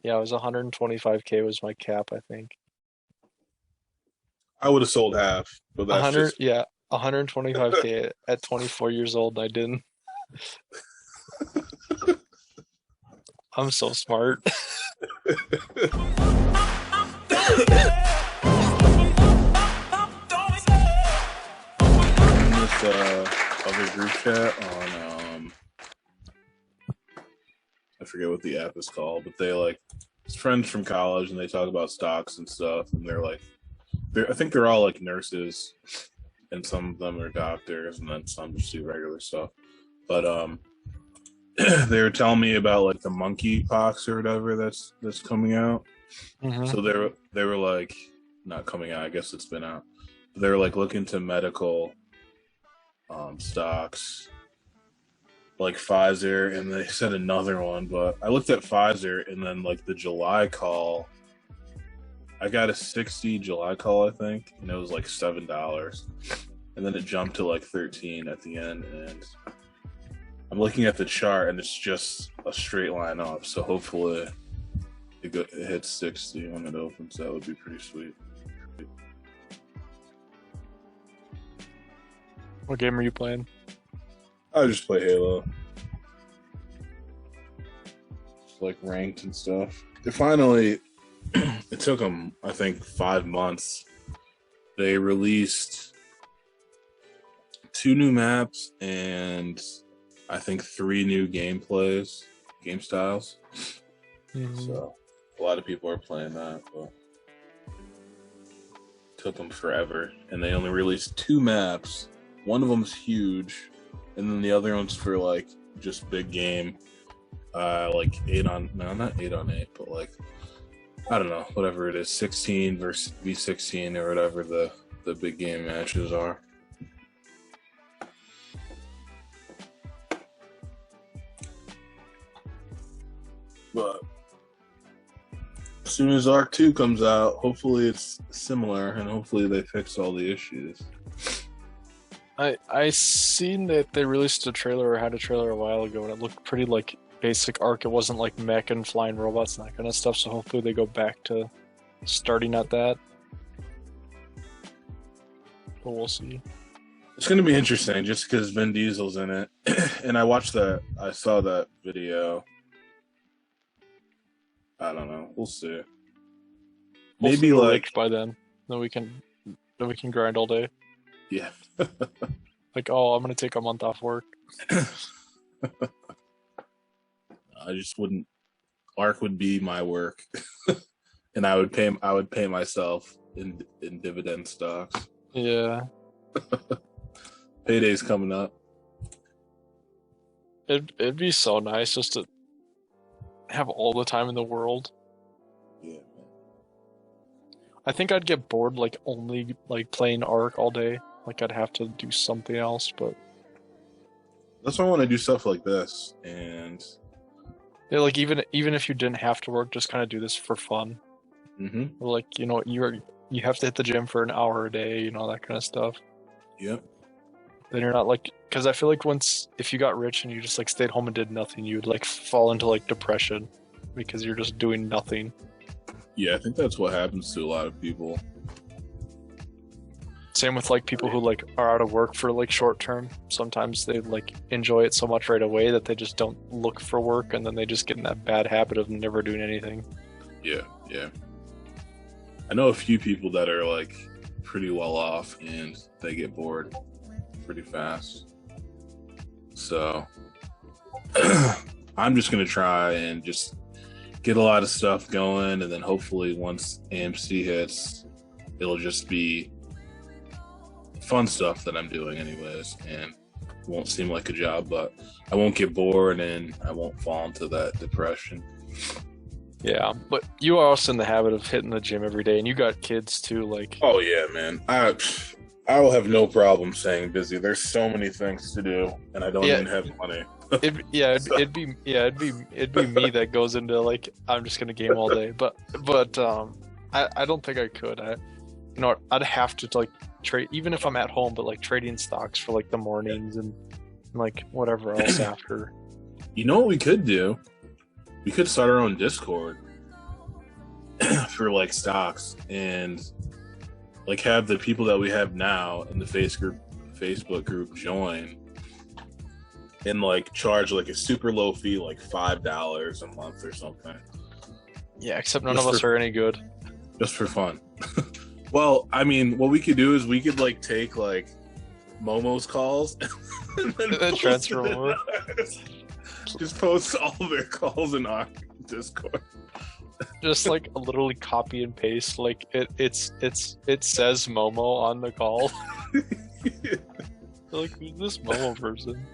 Yeah, it was 125K was my cap, I think. I would have sold half, but that's 100, just yeah, 125K at 24 years old. I didn't. I'm so smart. in this other group chat on I forget what the app is called, but they like it's friends from college and they talk about stocks and stuff, and I think they're all like nurses, and some of them are doctors, and then some just do regular stuff. But they were telling me about like the monkey pox or whatever that's coming out. Hmm. So they were like not coming out. I guess it's been out. They were like looking to medical stocks like Pfizer, and they said another one, but I looked at Pfizer and then like the July call. I got a 60 July call, I think, and it was like $7. And then it jumped to like 13 at the end, and I'm looking at the chart and it's just a straight line up. So hopefully it hits 60 when it opens. That would be pretty sweet. What game are you playing? I just play Halo, just like ranked and stuff. It finally, it took them, I think, 5 months. They released 2 new maps and I think 3 new game styles. Hmm. So a lot of people are playing that, but it took them forever. And they only released 2 maps. One of them's huge, and then the other one's for like just big game. Like not 8 on 8, but like I don't know, whatever it is, 16 versus V16 or whatever the big game matches are. But as soon as ARK2 comes out, hopefully it's similar and hopefully they fix all the issues. I seen that they released a trailer or had a trailer a while ago, and it looked pretty like basic Ark. It wasn't like mech and flying robots and that kind of stuff. So hopefully they go back to starting at that. But we'll see. It's going to be interesting just because Vin Diesel's in it. And I saw that video. I don't know. We'll see. Hopefully Maybe we're like, rich by then. Then we can grind all day. yeah. Like, oh, I'm gonna take a month off work. I just wouldn't. Ark would be my work, and I would pay myself in dividend stocks. Yeah, Payday's coming up. it'd be so nice just to have all the time in the world. Yeah, I think I'd get bored like only like playing Ark all day. Like I'd have to do something else, but that's why I want to do stuff like this. And yeah, like even if you didn't have to work, just kind of do this for fun. mm-hmm. Like, you have to hit the gym for an hour a day, that kind of stuff. Yep. Then you're not like, because I feel like if you got rich and you just like stayed home and did nothing, you'd like fall into like depression because you're just doing nothing. Yeah, I think that's what happens to a lot of people. Same with like people who like are out of work for like short term. Sometimes they like enjoy it so much right away that they just don't look for work, and then they just get in that bad habit of never doing anything. Yeah, yeah. I know a few people that are like pretty well off and they get bored pretty fast. So I'm just gonna try and just get a lot of stuff going, and then hopefully once AMC hits, it'll just be fun stuff that I'm doing anyways, and it won't seem like a job, but I won't get bored and I won't fall into that depression. Yeah, but you are also in the habit of hitting the gym every day, and you got kids too. Like, Oh yeah, man. I will have no problem staying busy. There's so many things to do, and I don't yeah, even have money. So, it'd be me that goes into like I'm just gonna game all day. But I don't think I could. I'd have to like trade even if I'm at home, but like trading stocks for like the mornings and like whatever else after. you know what we could do? We could start our own Discord. for like stocks, and like have the people that we have now in the Facebook group join, and like charge like a super low fee, like $5 a month or something. Yeah, except none of us are any good. Just for fun. Well, I mean, what we could do is we could like take like Momo's calls and then transfer them. Just post all of their calls in our Discord. Just like literally copy and paste. Like it says Momo on the call. Like, who's this Momo person?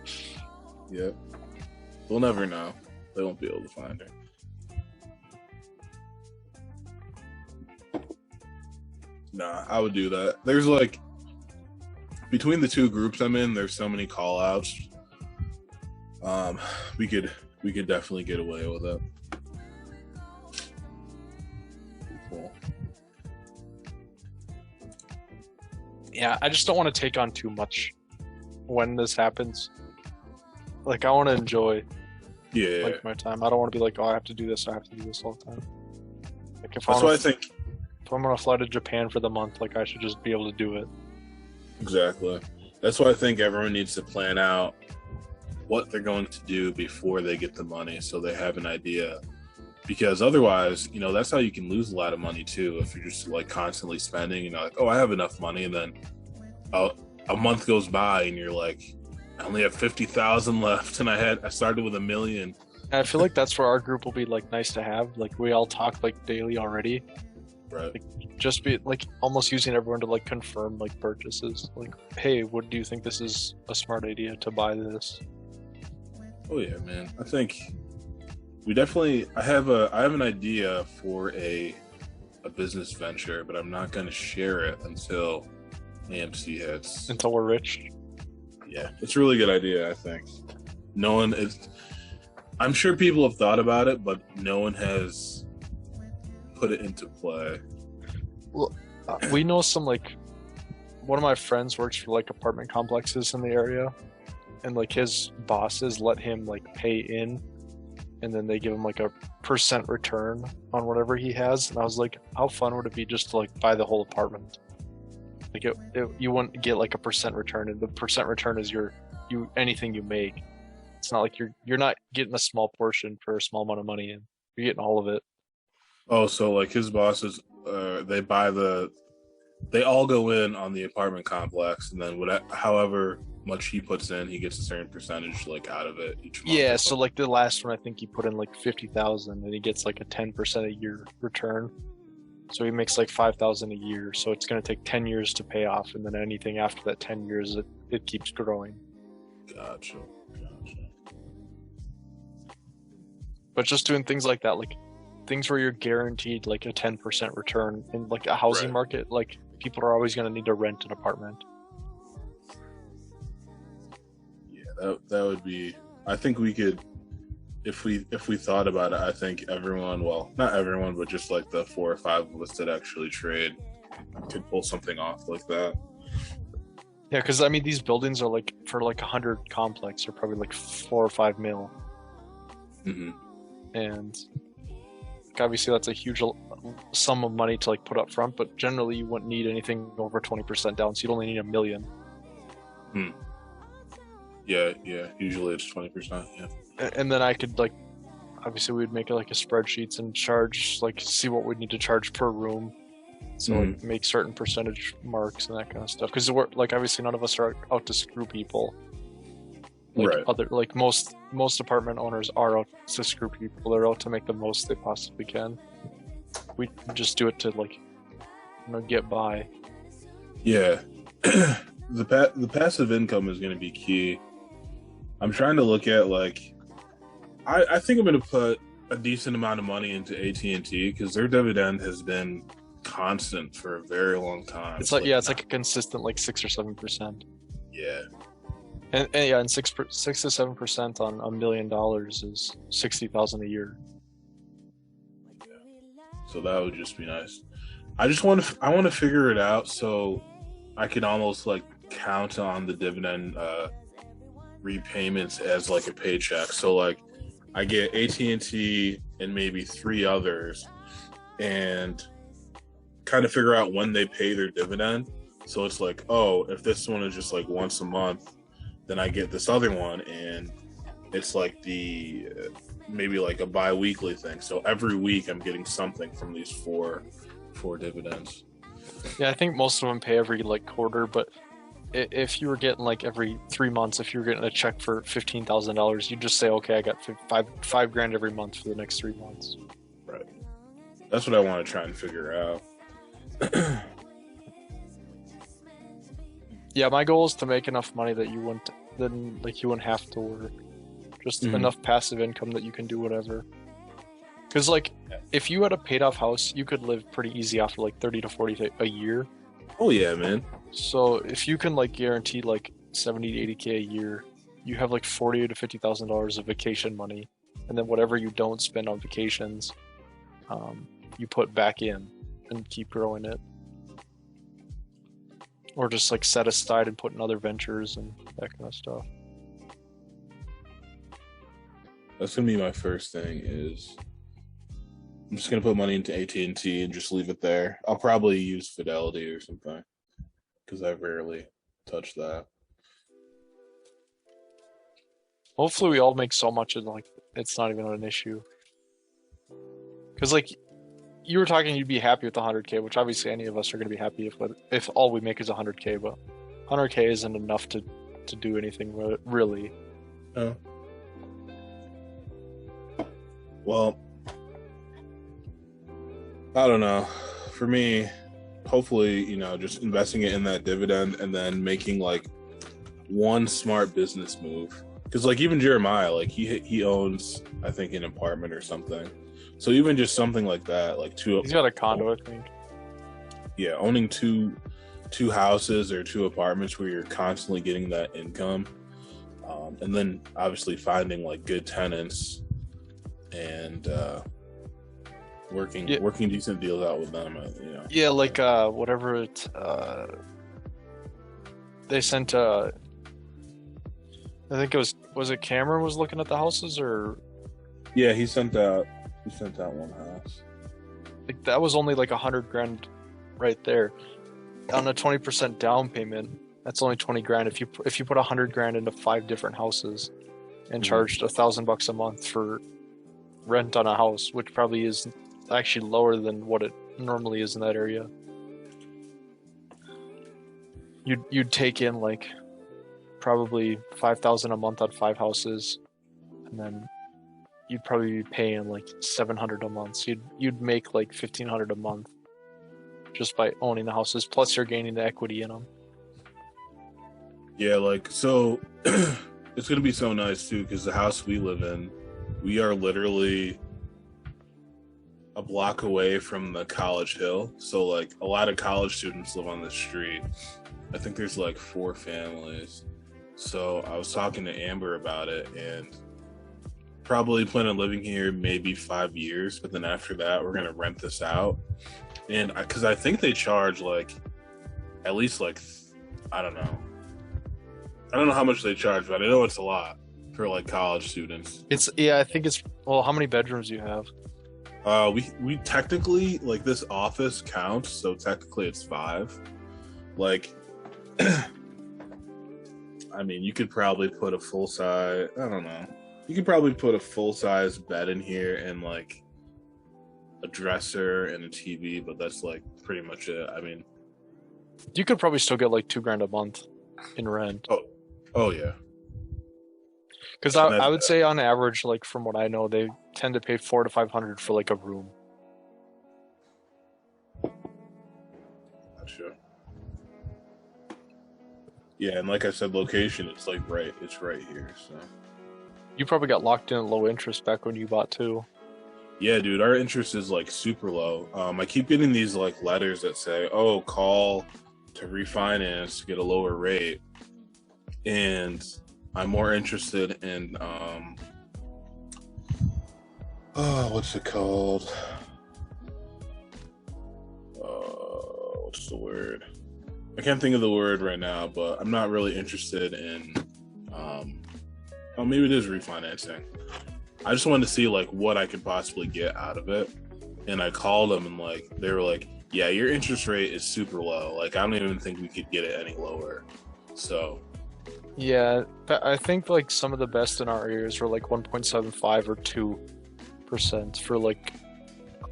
Yeah, we'll never know. They won't be able to find her. Nah, I would do that. There's like between the two groups I'm in, there's so many call outs. We could definitely get away with it. Cool. Yeah, I just don't want to take on too much when this happens. Like, I want to enjoy like my time. I don't want to be like, oh, I have to do this all the time. Like, if I'm gonna fly to Japan for the month, like, I should just be able to do it. Exactly. That's why I think everyone needs to plan out what they're going to do before they get the money, so they have an idea. Because otherwise, you know, that's how you can lose a lot of money too. If you're just like constantly spending, you know, like, oh, I have enough money, and then a month goes by and you're like, I only have 50,000 left, and I started with $1 million. And I feel like that's where our group will be like nice to have. Like, we all talk like daily already. Right. Like, just be like almost using everyone to like confirm like purchases. Like, hey, what do you think this is a smart idea to buy this? Oh yeah, man. I think we definitely. I have an idea for a business venture, but I'm not going to share it until AMC hits. Until we're rich. Yeah, it's a really good idea. I think no one is. I'm sure people have thought about it, but no one has put it into play. Well, we know some, like, one of my friends works for like apartment complexes in the area, and like his bosses let him like pay in, and then they give him like a % return on whatever he has. And I was like, how fun would it be just to like buy the whole apartment? Like, you wouldn't get like a % return, and the % return is anything you make. It's not like you're not getting a small portion for a small amount of money, and you're getting all of it. Oh, so like his bosses, they all go in on the apartment complex, and then however much he puts in, he gets a certain percentage like out of it each month. Yeah, so like the last one, I think he put in like 50,000, and he gets like a 10% a year return. So he makes like 5,000 a year. So it's going to take 10 years to pay off, and then anything after that 10 years, it keeps growing. Gotcha. But just doing things like that, like things where you're guaranteed like a 10% return in like a housing market, like people are always going to need to rent an apartment. Yeah, that would be. I think we could, if we thought about it. I think everyone, well, not everyone, but just like the 4 or 5 of us that actually trade, could pull something off like that. Yeah, because I mean, these buildings are like, for like 100 complex, are probably like 4 or 5 mil. Mm-hmm. And obviously that's a huge sum of money to like put up front, but generally you wouldn't need anything over 20% down, so you'd only need $1 million. Yeah, usually it's 20%. Yeah. And then I could, like, obviously we'd make it like a spreadsheets and charge, like, see what we'd need to charge per room, so like make certain percentage marks and that kind of stuff, because we're like, obviously none of us are out to screw people. Like, most apartment owners are out to screw people. They're out to make the most they possibly can. We just do it to, like, you know, get by. Yeah. The passive income is going to be key. I'm trying to look at, like, I think I'm going to put a decent amount of money into AT&T, because their dividend has been constant for a very long time. It's like, it's like a consistent like 6 or 7%. Yeah. And 6 to 7% on $1 million is 60,000 a year. Yeah. So that would just be nice. I want to figure it out so I can almost like count on the dividend repayments as like a paycheck. So like I get AT&T and maybe 3 others, and kind of figure out when they pay their dividend. So it's like, oh, if this one is just like once a month, then I get this other one, and it's like the maybe like a bi-weekly thing. So every week I'm getting something from these four dividends. Yeah, I think most of them pay every like quarter, but if you were getting like every 3 months, if you were getting a check for $15,000, you just say, okay, I got five grand every month for the next 3 months. Right. That's what I want to try and figure out. Yeah, my goal is to make enough money that you wouldn't have to work. Just enough passive income that you can do whatever. Because like, if you had a paid off house, you could live pretty easy off of like 30 to 40 a year. Oh yeah, man. So if you can like guarantee like 70 to 80K a year, you have like $40,000 to $50,000 of vacation money, and then whatever you don't spend on vacations, you put back in and keep growing it, or just like set aside and put in other ventures and that kind of stuff. That's gonna be my first thing. Is I'm just gonna put money into AT&T and just leave it there. I'll probably use Fidelity or something because I rarely touch that. Hopefully, we all make so much and like it's not even an issue. Because like you were talking, you'd be happy with 100K, which obviously any of us are gonna be happy if all we make is 100K, but 100K isn't enough to do anything really. Oh. Well, I don't know. For me, hopefully, just investing it in that dividend and then making like one smart business move. Because like even Jeremiah, like he owns, I think, an apartment or something. So even just something like that, like he's got a condo, I think. Yeah, owning two houses or 2 apartments where you're constantly getting that income, and then obviously finding like good tenants and working decent deals out with them. Yeah, like whatever it they sent. I think it was it Cameron was looking at the houses, or yeah, he sent out one house. Like that was only like 100 grand right there on a 20% down payment. That's only 20 grand. If you put 100 grand into 5 different houses and charged $1,000 a month for rent on a house, which probably is actually lower than what it normally is in that area, you'd take in like probably 5,000 a month on 5 houses, and then you'd probably be paying like 700 a month. So you'd make like 1,500 a month just by owning the houses. Plus, you're gaining the equity in them. Yeah, like so, it's gonna be so nice too because the house we live in, we are literally a block away from the College Hill. So like a lot of college students live on the street. I think there's like 4 families. So I was talking to Amber about it, and probably plan on living here maybe 5 years, but then after that we're gonna rent this out. And because I think they charge like at least like I don't know how much they charge, but I know it's a lot for like college students. I think it's, well, how many bedrooms do you have? We technically, like, this office counts, so technically it's 5. Like I mean, you could probably put a full size, I don't know. You could probably put a full size bed in here and like a dresser and a TV, but that's like pretty much it. I mean, you could probably still get like $2 grand a month in rent. Oh yeah. Because I would say on average, like from what I know, they tend to pay $400 to $500 for like a room. Not sure. Yeah, and like I said, location, it's like it's right here. So you probably got locked in at low interest back when you bought too. Yeah, dude, our interest is like super low. I keep getting these like letters that say, "Oh, call to refinance to get a lower rate," and I'm more interested in what's it called? What's the word? I can't think of the word right now, but I'm not really interested in maybe it is refinancing. I just wanted to see like what I could possibly get out of it. and I called them, and like they were like, "Yeah, your interest rate is super low. Like I don't even think we could get it any lower." So Yeah, but I think like some of the best in our areas were like 1.75 or 2% for like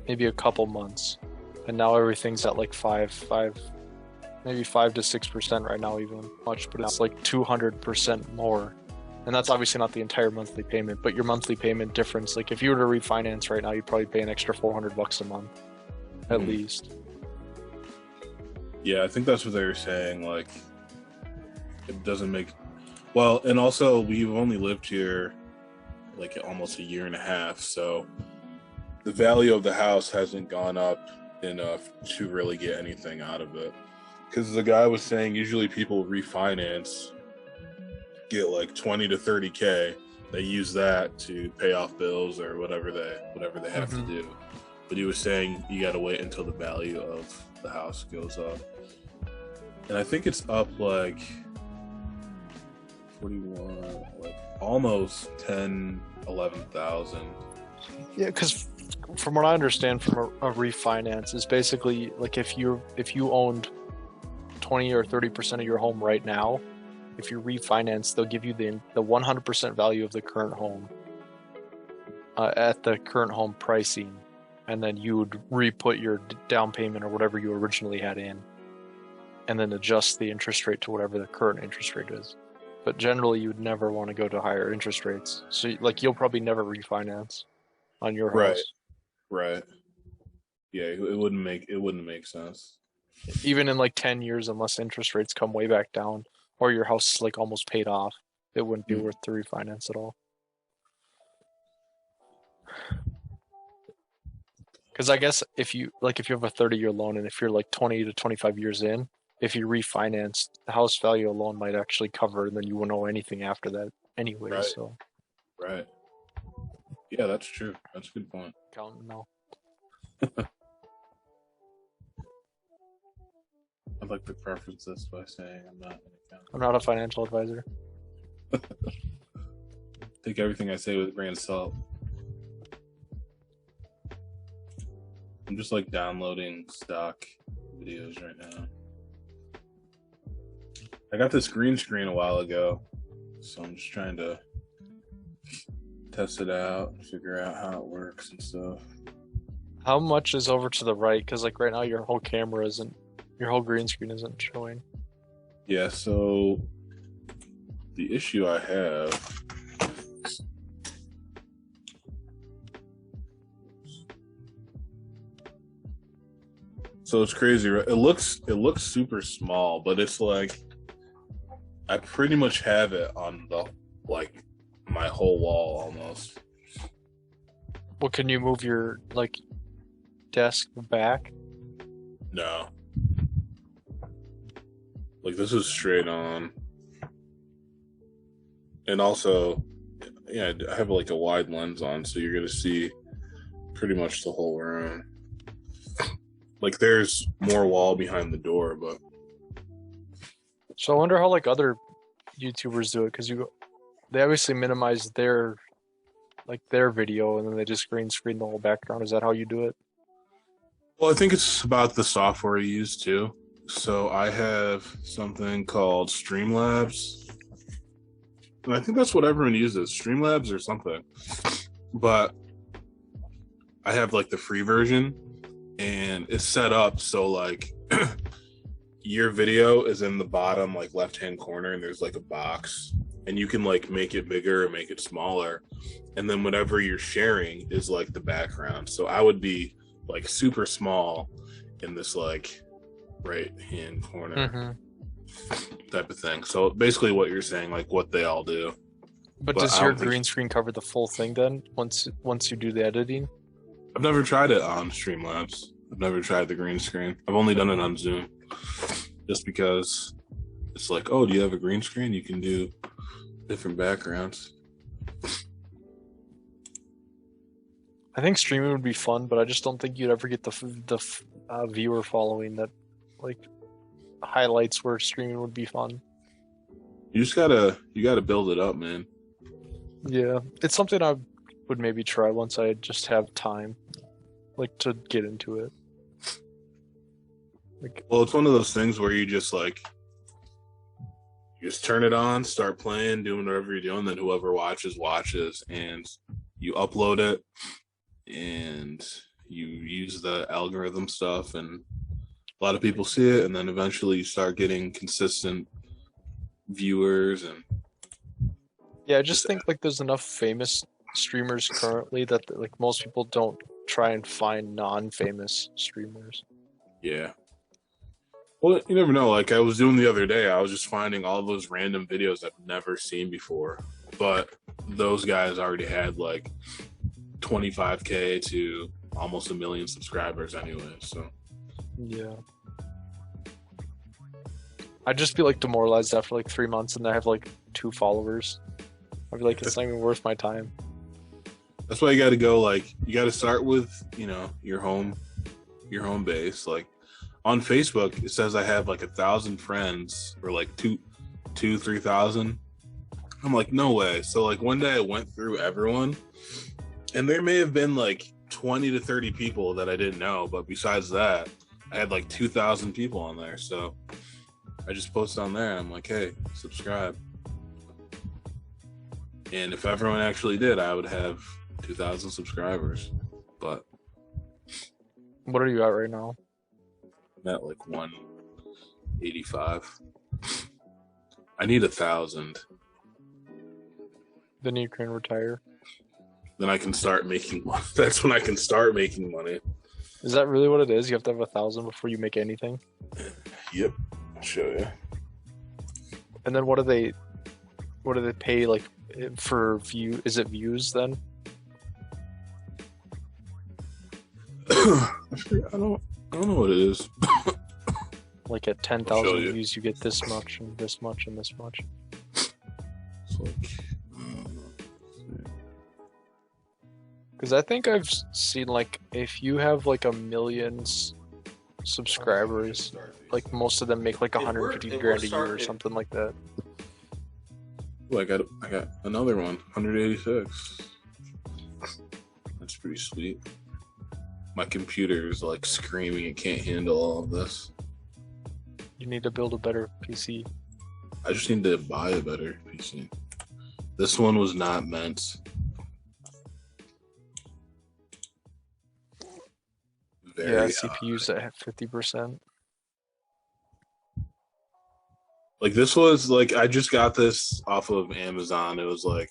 maybe a couple months, and now everything's at like maybe 5 to 6% right now, even much, but it's like 200% more. And that's obviously not the entire monthly payment, but your monthly payment difference. Like if you were to refinance right now, you'd probably pay an extra $400 a month, at least. yeah, I think that's what they were saying. Like it doesn't make well, and also we've only lived here like almost a year and a half, so the value of the house hasn't gone up enough to really get anything out of it. Because the guy was saying usually people refinance, get like 20 to 30K. They use that to pay off bills or whatever they have to do. But he was saying you got to wait until the value of the house goes up, and I think it's up like 41, like almost 11,000. Yeah, because from what I understand from a refinance is basically like if you owned 20 or 30% of your home right now, if you refinance, they'll give you the 100% value of the current home at the current home pricing, and then you would re-put your down payment or whatever you originally had in, and then adjust the interest rate to whatever the current interest rate is. But generally, you would never want to go to higher interest rates. So, like, you'll probably never refinance on your house. Right. Yeah, it wouldn't make sense. Even in like 10 years, unless interest rates come way back down or your house is like almost paid off, it wouldn't be worth the refinance at all. Because I guess if you have a 30-year loan and if you're like 20 to 25 years in, if you refinance, the house value alone might actually cover, and then you won't owe anything after that anyway. Right. So, Right. Yeah, that's true. That's a good point. counting now. I'd like to preface this by saying I'm not an accountant. I'm not a financial advisor. Take everything I say with a grain of salt. I'm just like downloading stock videos right now. I got this green screen a while ago, so I'm just trying to test it out, figure out how it works and stuff. How much is over to the right? Because like right now your whole green screen isn't showing. Yeah, so the issue I have so it's crazy, right? It looks super small, but it's like I pretty much have it on the like my whole wall almost. Well, can you move your like desk back? No. Like this is straight on. And also, yeah, I have like a wide lens on, so you're gonna see pretty much the whole room. Like there's more wall behind the door, but So I wonder how like other YouTubers do it, because they obviously minimize their video and then they just green screen the whole background. Is that how you do it? well, I think it's about the software you use too. So I have something called Streamlabs, and I think that's what everyone uses, Streamlabs or something. But I have like the free version, and it's set up so like your video is in the bottom like left hand corner, and there's like a box, and you can like make it bigger or make it smaller, and then whatever you're sharing is like the background. So I would be like super small in this like right hand corner type of thing. So basically what you're saying, like what they all do. But does your green screen cover the full thing then once you do the editing? I've never tried it on Streamlabs. I've never tried the green screen. I've only done it on Zoom, just because it's like, oh, do you have a green screen? You can do different backgrounds. I think streaming would be fun, but I just don't think you'd ever get the viewer following that like highlights where streaming would be fun. You gotta build it up, man. Yeah, it's something I would maybe try once I just have time. like to get into it. Like, Well, it's one of those things where you just turn it on, start playing, doing whatever you're doing, then whoever watches, and you upload it, and you use the algorithm stuff, and a lot of people see it, and then eventually you start getting consistent viewers. And yeah, I just think like there's enough famous streamers currently that like most people don't try and find non-famous streamers. yeah. Well, you never know. Like I was doing the other day, I was just finding all those random videos I've never seen before, but those guys already had like 25K to almost 1 million subscribers anyway. So Yeah. I'd just be like demoralized after like 3 months and I have like 2 followers. I'd be like, it's not even worth my time. that's why you got to go. Like you got to start with your home base. Like on Facebook, it says I have like 1,000 friends or like 3,000. I'm like, no way. So like one day I went through everyone, and there may have been like 20 to 30 people that I didn't know, but besides that, I had like 2,000 people on there. So I just posted on there. And I'm like, hey, subscribe. And if everyone actually did, I would have 2,000 subscribers. But What are you at right now? I'm at like 185. I need 1,000. Then you can retire. Then I can start making money. That's when I can start making money. Is that really what it is? You have to have 1,000 before you make anything? Yep. I'll show you. And then what do they pay like for view? Is it views then? I don't know what it is. Like at I'll 10,000 show you. views, you get this much and this much and this much. It's like, Because I think I've seen like if you have like 1 million subscribers, like most of them make like 150 grand a year or something like that. oh, I got another one, 186. That's pretty sweet. My computer is like screaming; it can't handle all of this. You need to build a better PC. I just need to buy a better PC. This one was not meant. Yeah, CPU's at 50%. Like this was like I just got this off of Amazon. It was like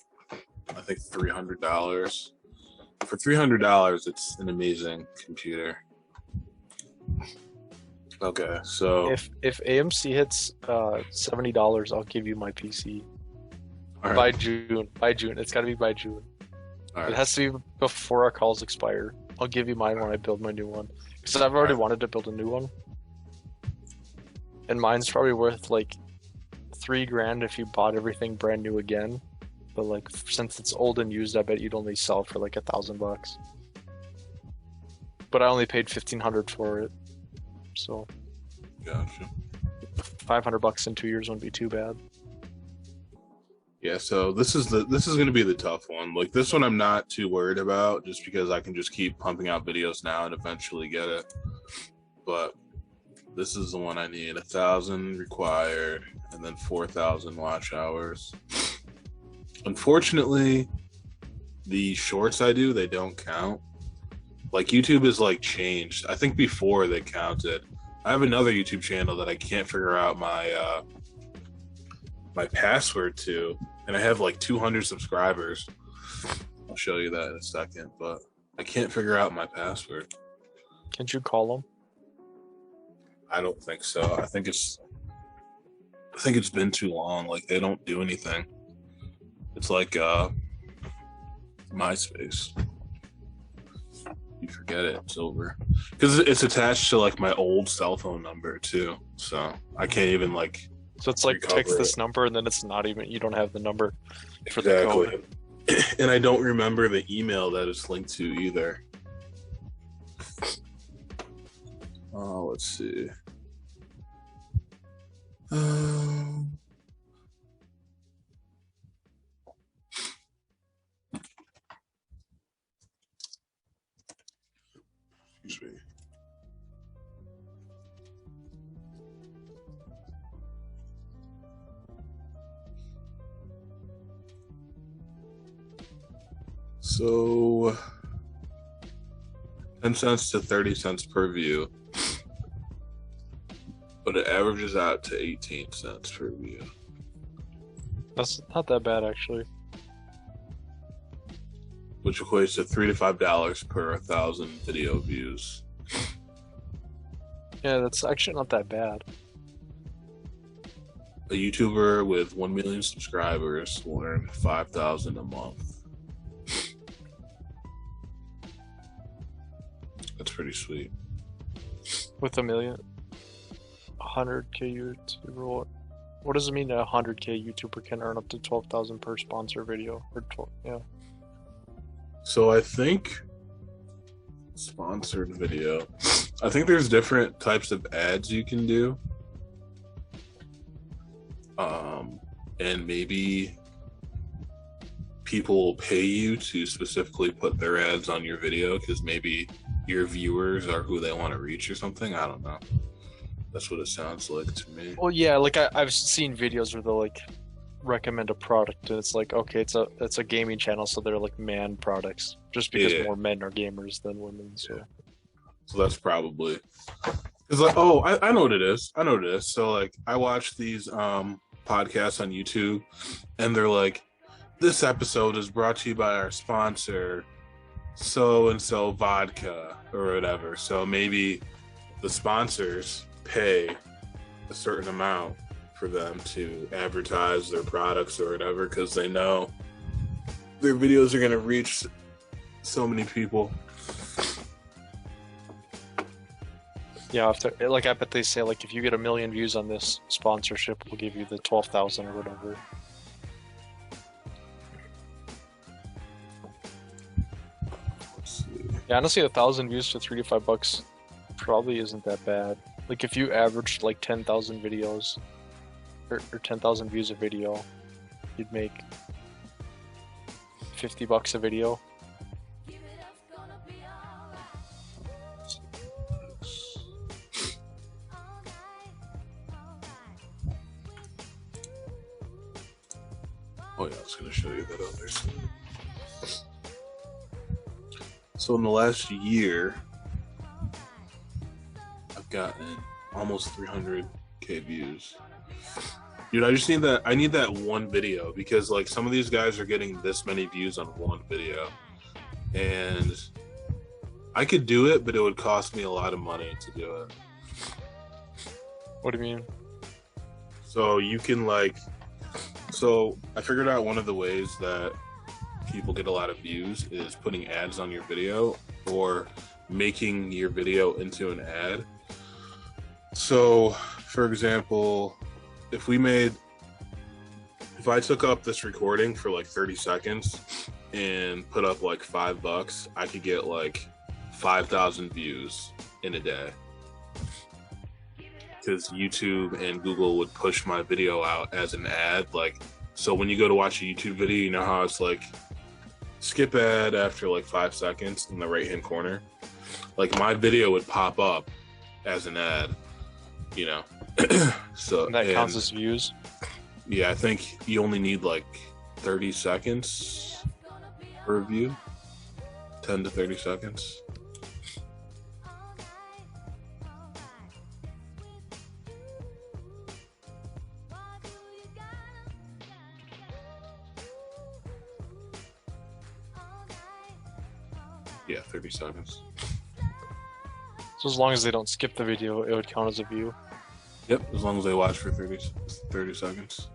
I think $300. For $300, it's an amazing computer. Okay, so If AMC hits $70, I'll give you my PC all right, by June. By June, it's got to be by June. all It right. has to be before our calls expire. I'll give you mine when I build my new one because I've already wanted to build a new one, and mine's probably worth like $3,000 if you bought everything brand new again. But like since it's old and used, I bet you'd only sell for like $1,000. But I only paid $1,500 for it, so Gotcha. $500 in 2 years wouldn't be too bad. Yeah, so this is going to be the tough one. Like this one, I'm not too worried about, just because I can just keep pumping out videos now and eventually get it. But this is the one I need. 1,000 required, and then 4,000 watch hours. Unfortunately, the shorts I do, they don't count. Like YouTube is like changed. I think before they counted. I have another YouTube channel that I can't figure out my password to, and I have like 200 subscribers. I'll show you that in a second, but I can't figure out my password. Can't you call them? I don't think so. I think it's been too long. Like they don't do anything. It's like MySpace. You forget it, it's over. Because it's attached to like my old cell phone number too. So I can't even like. So it's like recover text this it. number and then it's not even, you don't have the number for the Exactly. code. And I don't remember the email that it's linked to either. Oh, let's see. So 10 cents to 30 cents per view, but it averages out to 18 cents per view. That's not that bad, actually. Which equates to $3 to $5 per 1,000 video views. Yeah, that's actually not that bad. A YouTuber with 1 million subscribers will earn $5,000 a month. That's pretty sweet. With a million, 100K YouTuber. What does it mean that 100K YouTuber can earn up to 12,000 per sponsor video? Or 12, yeah. So I think sponsored video. I think there's different types of ads you can do. And maybe people will pay you to specifically put their ads on your video because maybe your viewers are who they want to reach or something. I don't know. That's what it sounds like to me. Well, yeah, like I've seen videos where they'll like recommend a product and it's like, okay, it's a gaming channel, so they're like man products just because more men are gamers than women. So that's probably because like, oh, I know what it is. I know what it is. So like I watch these podcasts on YouTube and they're like, this episode is brought to you by our sponsor so and so vodka or whatever. So maybe the sponsors pay a certain amount for them to advertise their products or whatever because they know their videos are going to reach so many people. yeah, like I bet they say like if you get 1 million views on this sponsorship, we'll give you the 12,000 or whatever. Yeah, honestly, 1,000 views to $3 to $5 probably isn't that bad. Like if you averaged like 10,000 videos or 10,000 views a video, you'd make $50 a video. Oh yeah, I was going to show you that other side. So in the last year, I've gotten almost 300K views. Dude, I just need that. I need that one video because like some of these guys are getting this many views on one video, and I could do it, but it would cost me a lot of money to do it. What do you mean? So you can like, so I figured out one of the ways that people get a lot of views is putting ads on your video or making your video into an ad. So, for example, if I took up this recording for like 30 seconds and put up like $5, I could get like 5,000 views in a day. Because YouTube and Google would push my video out as an ad. Like, so when you go to watch a YouTube video, you know how it's like skip ad after like 5 seconds in the right hand corner? Like my video would pop up as an ad, you know. So and that counts as views? Yeah, I think you only need like 30 seconds per view. 10 to 30 seconds. Yeah, 30 seconds. So as long as they don't skip the video, it would count as a view? Yep, as long as they watch for 30 seconds.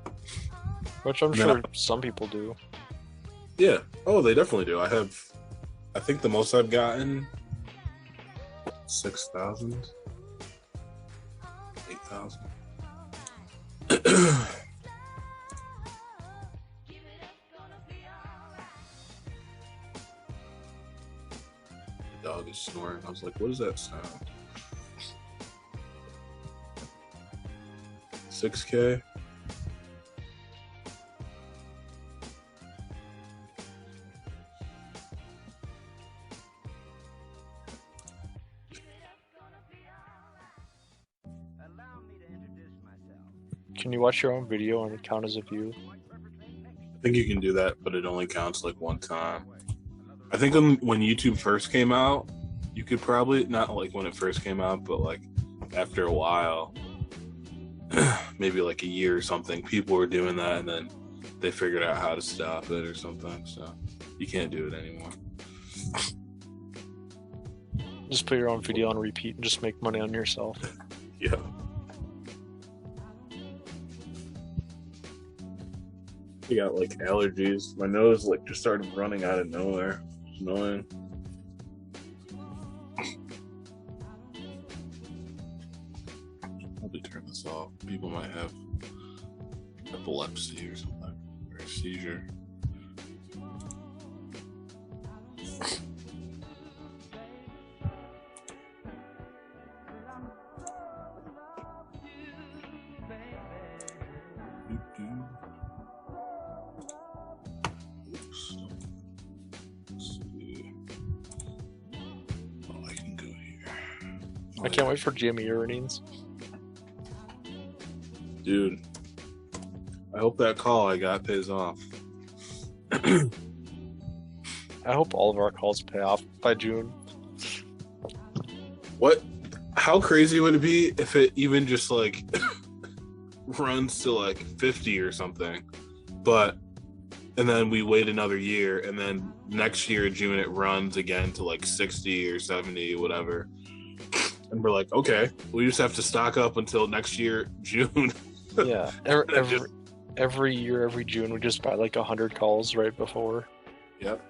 Which I'm sure some people do. Yeah. Oh, they definitely do. I think the most I've gotten 6,000. 8,000. The dog is snoring. I was like, what is that sound? 6K. Can you watch your own video and it count as a view? I think you can do that, but it only counts like one time. I think when YouTube first came out, you could probably not like when it first came out, but like after a while, maybe like a year or something, people were doing that, and then they figured out how to stop it or something. So you can't do it anymore. Just put your own video on repeat and just make money on yourself. Yeah. I got like allergies. My nose like just started running out of nowhere. It's annoying. Probably turn this off. People might have epilepsy or something, or a seizure. I can't wait for GME earnings. Dude, I hope that call I got pays off. I hope all of our calls pay off by June. What? How crazy would it be if it even just like runs to like 50 or something, and then we wait another year, and then next year June it runs again to like 60 or 70, whatever. And we're like, okay, we just have to stock up until next year, June. Yeah, every year, every June, we just buy like 100 calls right before. Yep.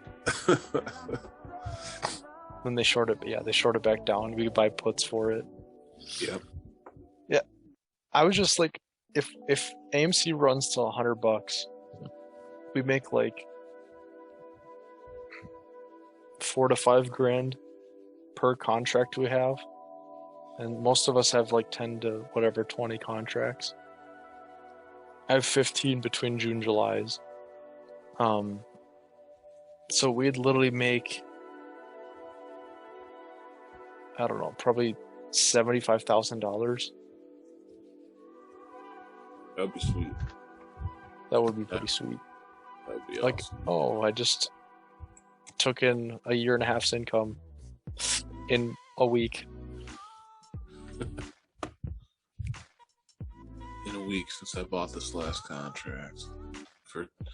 Then they short it. Yeah, they short it back down. We buy puts for it. Yep. Yeah, I was just like, if AMC runs to $100, we make like $4 to $5 grand per contract we have. And most of us have like 10 to whatever 20 contracts. I have 15 between June and July's. So we'd literally make, I don't know, probably $75,000. That'd be sweet. That would be pretty sweet. That'd be like, awesome. Oh, I just took in a year and a half's income in a week. In a week since I bought this last contract.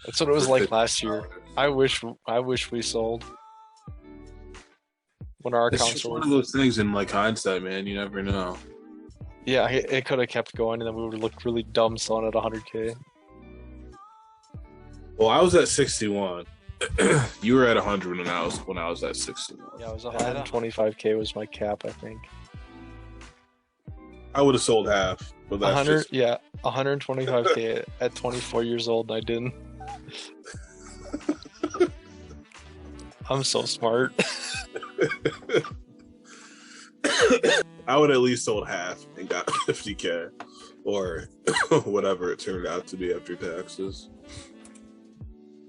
That's what it was like last $50. year. I wish we sold when our It's accounts just were. one of those things in like hindsight, man. You never know. Yeah, it could have kept going, and then we would have looked really dumb selling at 100K. Well, I was at 61. You were at 100 when I was at 61. Yeah, it was 125K was my cap, I think. I would have sold half, but that's 100, just... yeah, 125K at 24 years old. And I didn't. I'm so smart. I would at least sold half and got 50K, or whatever it turned out to be after taxes.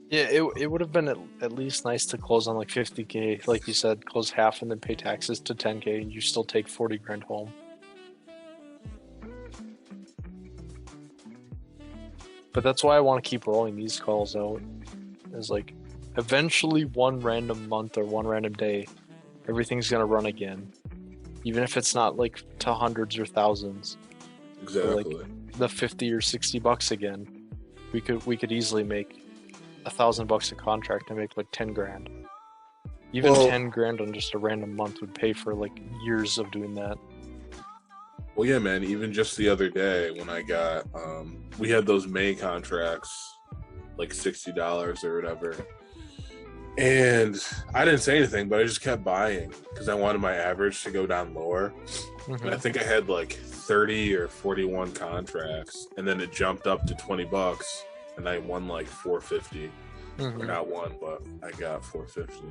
Yeah, it would have been at least nice to close on like 50K, like you said, close half and then pay taxes to 10K, and you still take 40 grand home. But that's why I want to keep rolling these calls out. Is like, eventually one random month or one random day, everything's gonna run again, even if it's not like to hundreds or thousands. Exactly. Like the $50 or $60 again, we could easily make $1,000 a contract and make like 10 grand. Even 10 grand on just a random month would pay for like years of doing that. Well, yeah, man. Even just the other day when I got, we had those May contracts, like $60 or whatever, and I didn't say anything, but I just kept buying because I wanted my average to go down lower. Mm-hmm. And I think I had like 30 or 41 contracts, and then it jumped up to $20, and I won like 450. Mm-hmm. Or not one, but I got 450.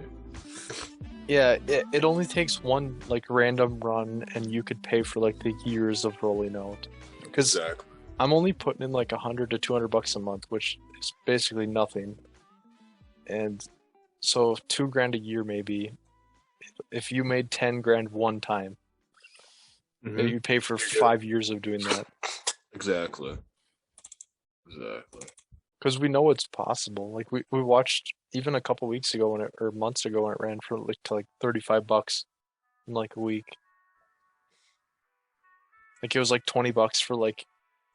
Yeah, it only takes one like random run, and you could pay for like the years of rolling out. Because Exactly. I'm only putting in like $100 to $200 a month, which is basically nothing. And so $2 grand a year, maybe. If you made 10 grand one time, Mhm. you pay for 5 years of doing that. Exactly. because we know it's possible. Like we watched even a couple weeks ago or months ago when it ran for like to like $35 in like a week. Like it was like $20 for like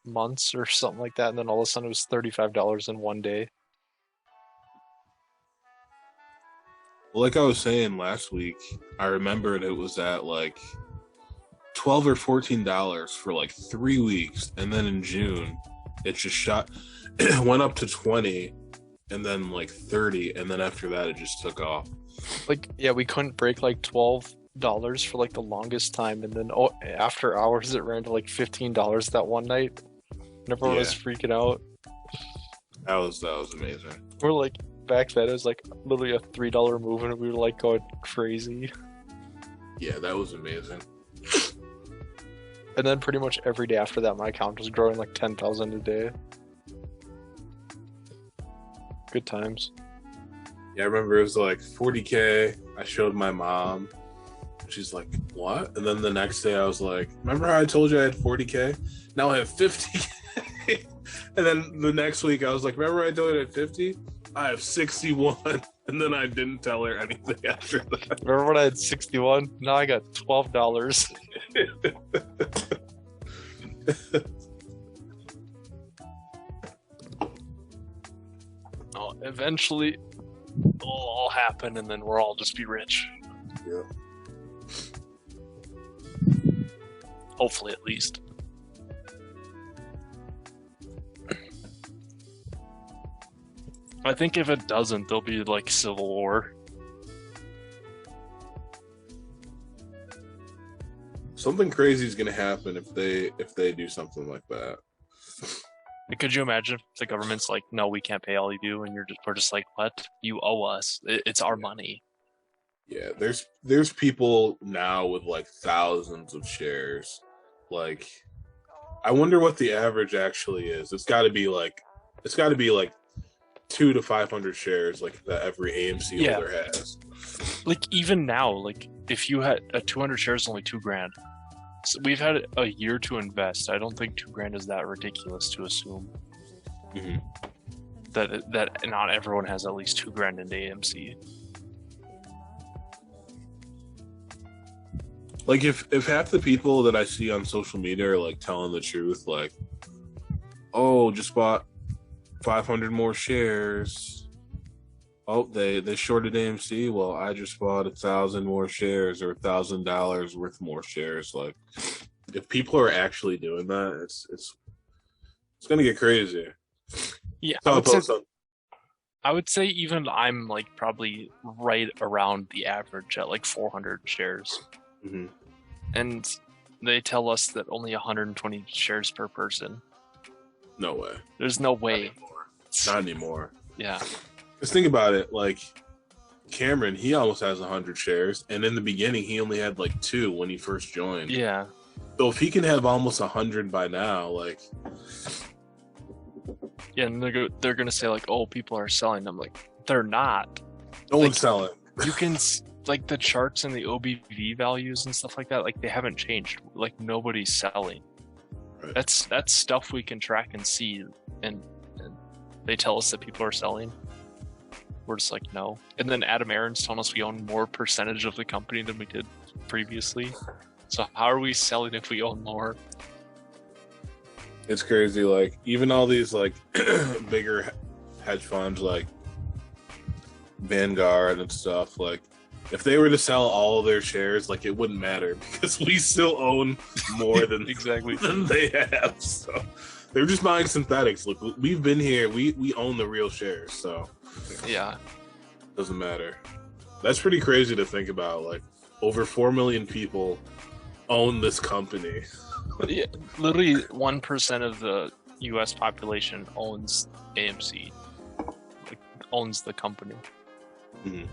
months or something like that, and then all of a sudden it was $35 in one day. Well, like I was saying last week, I remembered it was at like $12 or $14 for like 3 weeks, and then in June, it just shot. It went up to 20, and then like 30, and then after that, it just took off. Like yeah, we couldn't break like $12 for like the longest time, and then after hours it ran to like $15 that one night. And everyone was freaking out. That was amazing. We're like back then it was like literally a $3 move, and we were like going crazy. Yeah, that was amazing. And then pretty much every day after that, my account was growing like 10,000 a day. Good times. Yeah, I remember it was like 40K. I showed my mom. She's like, what? And then the next day I was like, remember how I told you I had 40K? Now I have 50K. And then the next week I was like, remember I told you I had 50? I have 61. And then I didn't tell her anything after that. Remember when I had 61? Now I got $12. Oh, eventually it'll all happen, and then we'll all just be rich. Yeah. Hopefully, at least. I think if it doesn't, there'll be like civil war. Something crazy is gonna happen if they do something like that. Could you imagine if the government's like, no, we can't pay all of you, and we're just like, what? You owe us. It's our money. Yeah, there's people now with like thousands of shares. Like, I wonder what the average actually is. It's got to be like 200 to 500 shares, like that every AMC holder has. Like even now, like if you had 200 shares, only $2,000. So we've had a year to invest. I don't think $2,000 is that ridiculous to assume. Mm-hmm. That not everyone has at least $2,000 in AMC. Like if half the people that I see on social media are like telling the truth, like, oh, just bought 500 more shares. Oh, they shorted AMC. Well, I just bought 1,000 more shares or $1,000 worth more shares. Like, if people are actually doing that, it's gonna get crazy. Yeah, So I would say even I'm like probably right around the average at like 400 shares. Mm-hmm. And they tell us that only 120 shares per person. No way. There's no way. Not anymore. Yeah. Just think about it. Like, Cameron, he almost has 100 shares, and in the beginning, he only had like 2 when he first joined. Yeah. So if he can have almost 100 by now, like, yeah, and they're gonna say like, oh, people are selling them. Like, they're not. No one's selling. You can like the charts and the OBV values and stuff like that. Like, they haven't changed. Like, nobody's selling. Right. That's stuff we can track and see, and they tell us that people are selling. We're just like, no. And then Adam Aaron's telling us we own more percentage of the company than we did previously. So how are we selling if we own more? It's crazy. Like, even all these like bigger hedge funds like Vanguard and stuff, like, if they were to sell all of their shares, like, it wouldn't matter because we still own more than exactly than they have. So they're just buying synthetics. Look, we've been here. We own the real shares. So yeah, doesn't matter. That's pretty crazy to think about. Like, over 4 million people own this company. Yeah, literally 1% of the U.S. population owns AMC. Like, owns the company. Mm-hmm.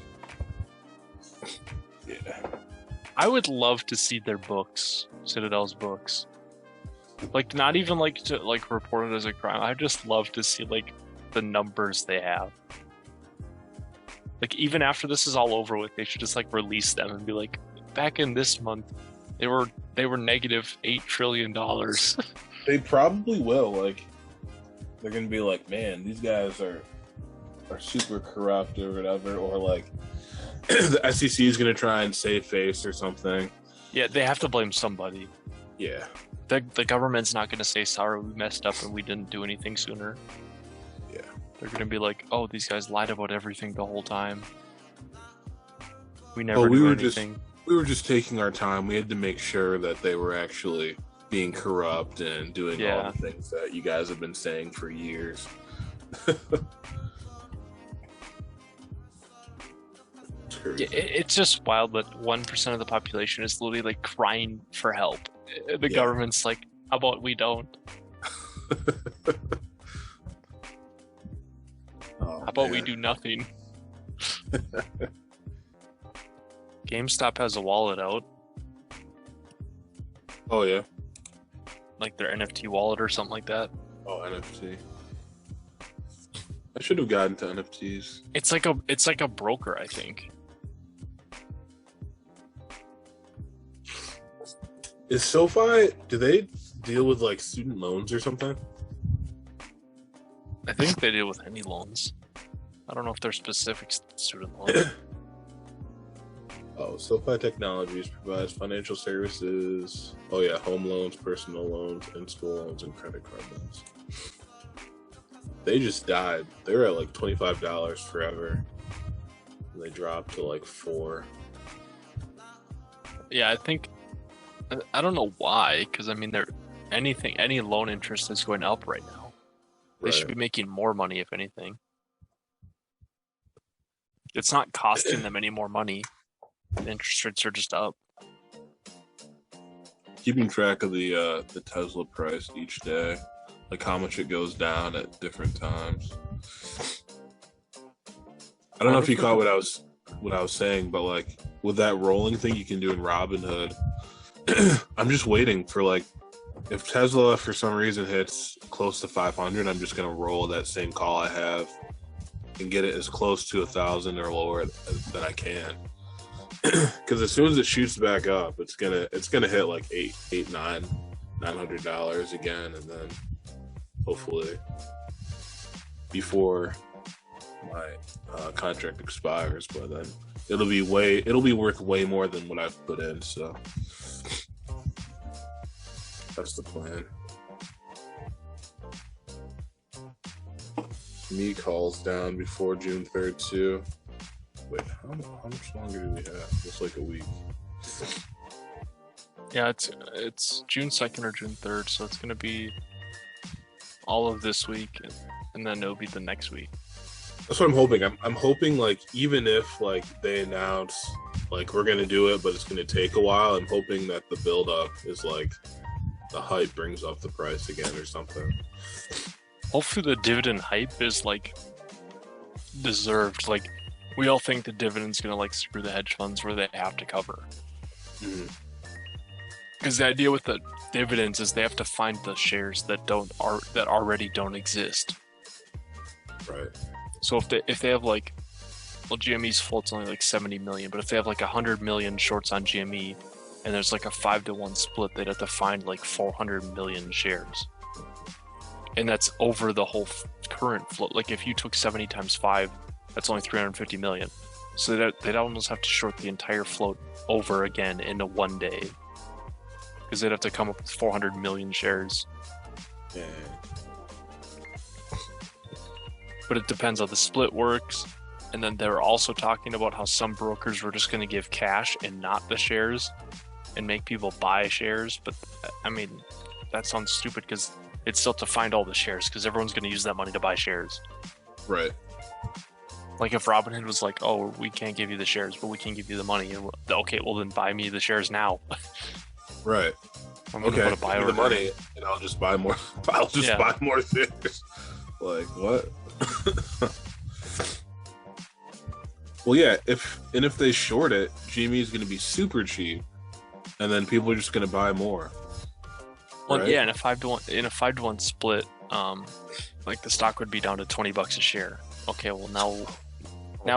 Yeah. I would love to see their books, Citadel's books. Like, not even like to like report it as a crime. I just love to see like the numbers they have. Like, even after this is all over with, they should just like release them and be like, back in this month, they were negative $8 trillion. They probably will. Like, they're gonna be like, man, these guys are super corrupt or whatever, or like the SEC is gonna try and save face or something. Yeah, they have to blame somebody. Yeah. The government's not going to say, sorry, we messed up and we didn't do anything sooner. Yeah. They're going to be like, oh, these guys lied about everything the whole time. We never knew anything. We were just taking our time. We had to make sure that they were actually being corrupt and doing all the things that you guys have been saying for years. It's just wild that 1% of the population is literally like crying for help. The government's like, how about we don't? How about we do nothing? GameStop has a wallet out. Oh yeah, like their NFT wallet or something like that. Oh, NFT. I should have gotten to NFTs. It's like a broker, I think. Is SoFi, do they deal with like student loans or something? I think they deal with any loans. I don't know if they're specific student loans. Oh, SoFi Technologies provides financial services. Oh yeah, home loans, personal loans, in-school loans, and credit card loans. They just died. They were at like $25 forever. And they dropped to like $4. Yeah, I don't know why, because I mean, any loan interest is going up right now. They should be making more money, if anything. It's not costing them any more money. The interest rates are just up. Keeping track of the Tesla price each day, like how much it goes down at different times. I don't know if you caught what I was saying, but like with that rolling thing you can do in Robinhood. I'm just waiting for like, if Tesla for some reason hits close to 500, I'm just gonna roll that same call I have and get it as close to 1,000 or lower than I can. Because as soon as it shoots back up, it's gonna hit like $900 again, and then hopefully before my contract expires, but then it'll be worth way more than what I've put in. So. That's the plan. Me calls down before June 3rd too. Wait, how much longer do we have? Just like a week. Yeah, it's June 2nd or June 3rd, so it's gonna be all of this week, and then it'll be the next week. That's what I'm hoping. I'm hoping like even if like they announce like we're gonna do it, but it's gonna take a while. I'm hoping that the build up is like. The hype brings up the price again or something. Hopefully the dividend hype is like deserved. Like we all think the dividend's gonna like screw the hedge funds where they have to cover. Because the idea with the dividends is they have to find the shares that already don't exist. Right. So if they have like, well, GME's float's only like 70 million, but if they have like 100 million shorts on GME. And there's like a 5-to-1 split, they'd have to find like 400 million shares. And that's over the whole current float. Like if you took 70 times 5, that's only 350 million. So they'd almost have to short the entire float over again in a one day. Because they'd have to come up with 400 million shares. Yeah. But it depends how the split works. And then they're also talking about how some brokers were just going to give cash and not the shares. And make people buy shares, but I mean, that sounds stupid because it's still to find all the shares because everyone's going to use that money to buy shares. Right. Like if Robinhood was like, "Oh, we can't give you the shares, but we can give you the money," and okay, well then buy me the shares now. Right. I'm gonna put a buy order. The money, and I'll just buy more. I'll just buy more shares. Like what? Well, yeah. If they short it, GME is going to be super cheap. And then people are just going to buy more. Well, right? yeah, in a 5-to-1 split, like the stock would be down to $20 a share. Okay, well now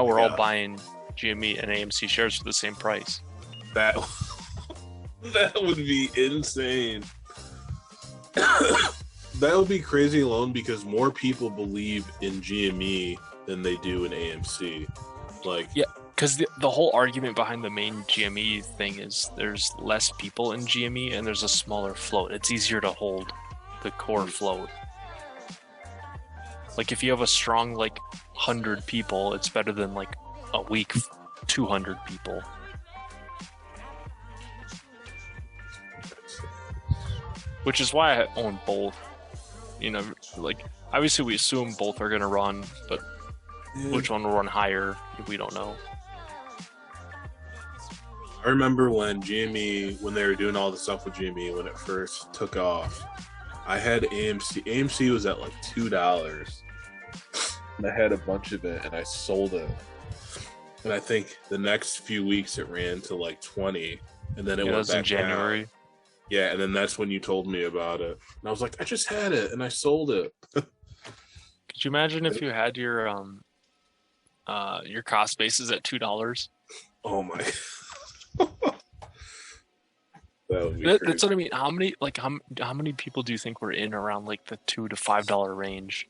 we're all buying GME and AMC shares for the same price. That would be insane. that would be crazy alone because more people believe in GME than they do in AMC. Like, Yeah, because the whole argument behind the main GME thing is there's less people in GME and there's a smaller float. It's easier to hold the core float. Like if you have a strong like 100 people, it's better than like a weak 200 people. Which is why I own both. You know, like obviously we assume both are gonna run, but which one will run higher, we don't know. I remember when GME, when they were doing all the stuff with GME, when it first took off, I had AMC. AMC was at like $2. And I had a bunch of it and I sold it. And I think the next few weeks it ran to like 20. And then it went back in January. Down. Yeah, and then that's when you told me about it. And I was like, I just had it and I sold it. Could you imagine if you had your cost basis at $2? Oh my. That's what I mean. How many people do you think were in around like the $2 to $5 range?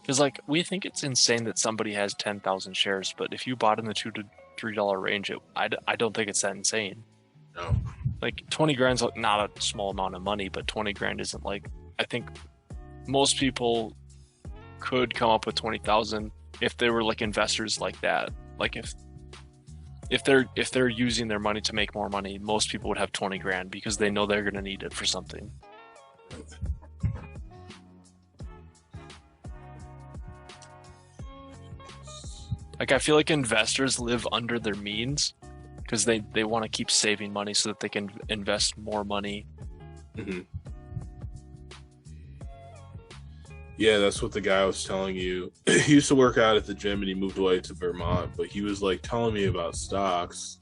Because like we think it's insane that somebody has 10,000 shares, but if you bought in the $2 to $3 range, I don't think it's that insane. No. Like 20 grand's not a small amount of money, but 20 grand isn't like, I think most people could come up with 20,000 if they were like investors like that. Like if they're using their money to make more money, most people would have 20 grand because they know they're going to need it for something. Like I feel like investors live under their means because they want to keep saving money so that they can invest more money. Mm-hmm. Yeah, that's what the guy was telling you. He used to work out at the gym and he moved away to Vermont, but he was like telling me about stocks.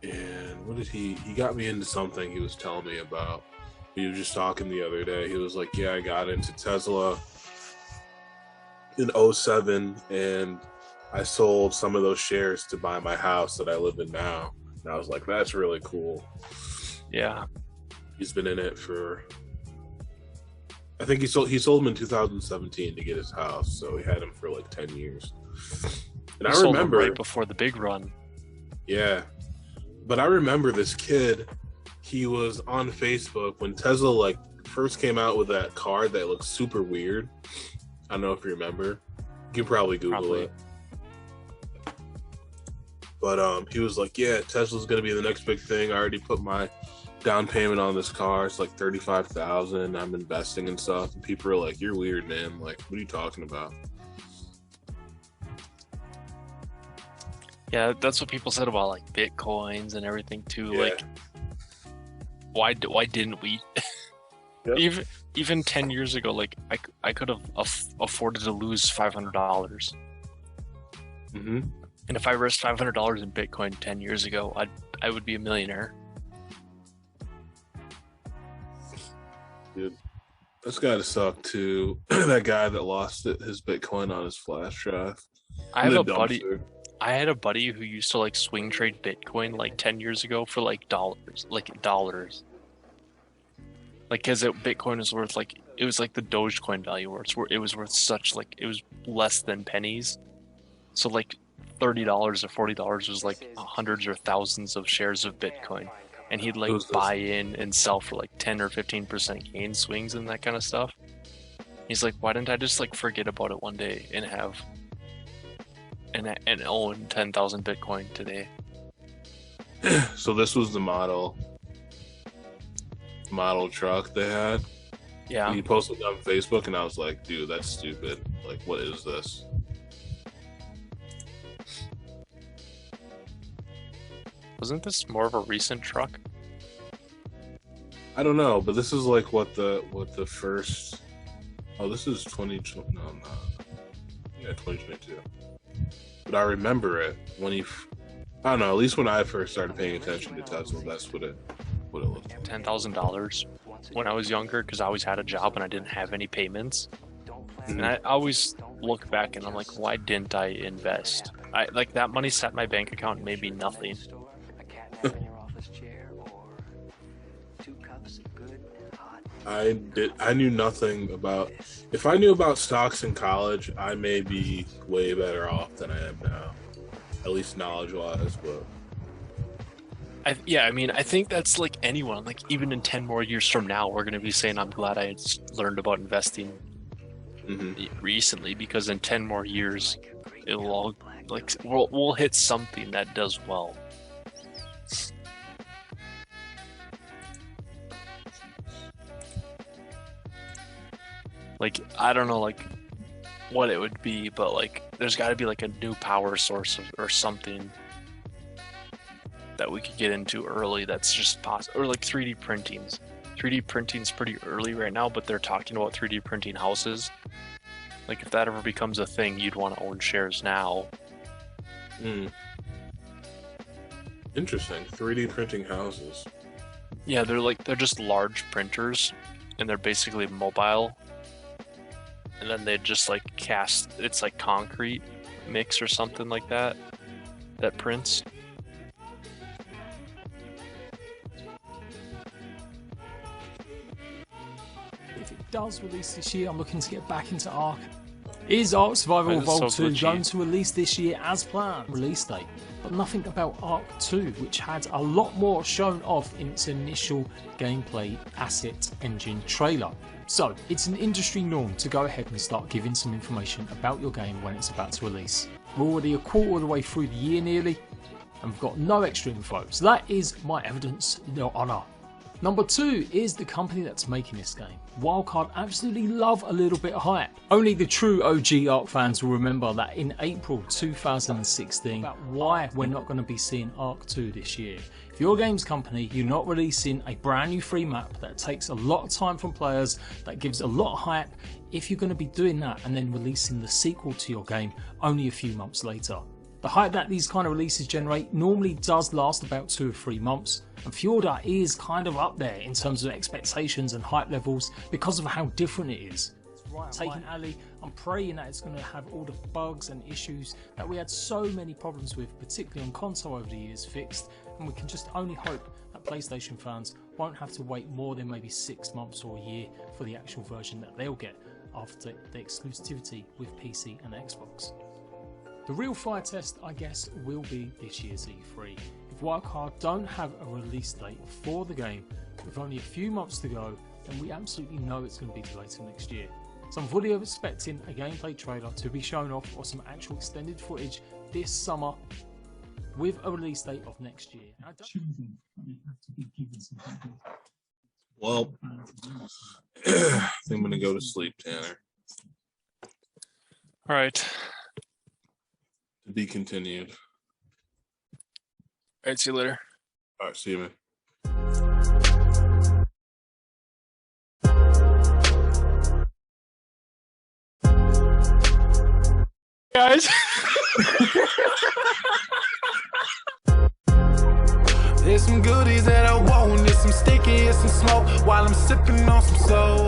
And what did he got me into something he was telling me about. We were just talking the other day. He was like, yeah, I got into Tesla in 2007 and I sold some of those shares to buy my house that I live in now. And I was like, that's really cool. Yeah. He's been in it for, I think he sold them in 2017 to get his house. So he had him for like 10 years. And I remember right before the big run. Yeah. But I remember this kid, he was on Facebook when Tesla like first came out with that card that looked super weird. I don't know if you remember. You can probably Google it. But he was like, yeah, Tesla's going to be the next big thing. I already put my down payment on this car. It's like $35,000. I'm investing and stuff. And people are like, you're weird, man. Like, what are you talking about? Yeah, that's what people said about like Bitcoins and everything too. Yeah. Like, why didn't we? Yep. Even 10 years ago, like I could have afforded to lose $500. Mm-hmm. And if I risked $500 in Bitcoin 10 years ago, I would be a millionaire. Dude, that's gotta suck too. That guy that lost his Bitcoin on his flash drive. I had a buddy who used to like swing trade Bitcoin like 10 years ago for like dollars. Like because Bitcoin was worth like, it was like the Dogecoin value where it was worth such like, it was less than pennies. So like $30 or $40 was like hundreds or thousands of shares of Bitcoin. And he'd like buy in and sell for like 10 or 15% gain swings and that kind of stuff. He's like, why didn't I just like forget about it one day and have and own 10,000 Bitcoin today? So this was the model truck they had. Yeah. And he posted it on Facebook and I was like, dude, that's stupid. Like, what is this? Wasn't this more of a recent truck? I don't know, but this is like what the first. Oh, this is 2020. No, not. Yeah, 2022. But I remember it when he. I don't know. At least when I first started paying attention to Tesla, that's what it looked like. $10,000 when I was younger, because I always had a job and I didn't have any payments. Mm-hmm. And I always look back and I'm like, why didn't I invest? Like that money sat in my bank account and made me nothing. I knew nothing about. If I knew about stocks in college, I may be way better off than I am now, at least knowledge-wise. But I mean, I think that's like anyone. Like even in 10 more years from now, we're gonna be saying, "I'm glad I learned about investing recently," because in 10 more years, it'll all like we'll hit something that does well. Like, I don't know, like, what it would be, but, like, there's got to be, like, a new power source or something that we could get into early that's just possible. Or, like, 3D printings. 3D printing's pretty early right now, but they're talking about 3D printing houses. Like, if that ever becomes a thing, you'd want to own shares now. Interesting. 3D printing houses. Yeah, they're just large printers, and they're basically mobile. And then they just like cast, it's like concrete mix or something like that prints. If it does release this year, I'm looking to get back into ARK. Is ARK Survival Evolved 2 going to release this year as planned? Release date. But nothing about ARK2, which had a lot more shown off in its initial gameplay asset engine trailer. So, it's an industry norm to go ahead and start giving some information about your game when it's about to release. We're already a quarter of the way through the year nearly, and we've got no extra info, so that is my evidence, Your Honour. Number 2 is the company that's making this game. Wildcard absolutely love a little bit of hype. Only the true OG ARK fans will remember that in April 2016, about why we're not going to be seeing ARK2 this year. If you're a games company, you're not releasing a brand new free map that takes a lot of time from players, that gives a lot of hype, if you're going to be doing that and then releasing the sequel to your game only a few months later. The hype that these kind of releases generate normally does last about 2 or 3 months, and Fjorda is kind of up there in terms of expectations and hype levels because of how different it is. Taking alley, I'm praying that it's going to have all the bugs and issues that we had so many problems with, particularly on console over the years, fixed, and we can just only hope that PlayStation fans won't have to wait more than maybe 6 months or a year for the actual version that they'll get after the exclusivity with PC and Xbox. The real fire test, I guess, will be this year's E3. If Wildcard don't have a release date for the game with only a few months to go, then we absolutely know it's going to be delayed till next year. So I'm fully expecting a gameplay trailer to be shown off or some actual extended footage this summer with a release date of next year. Well, I think I'm going to go to sleep, Tanner. All right. To be continued. All right, see you later. All right, see you, man. Guys. There's some goodies that I want, there's some sticky and some smoke while I'm sipping on some soul.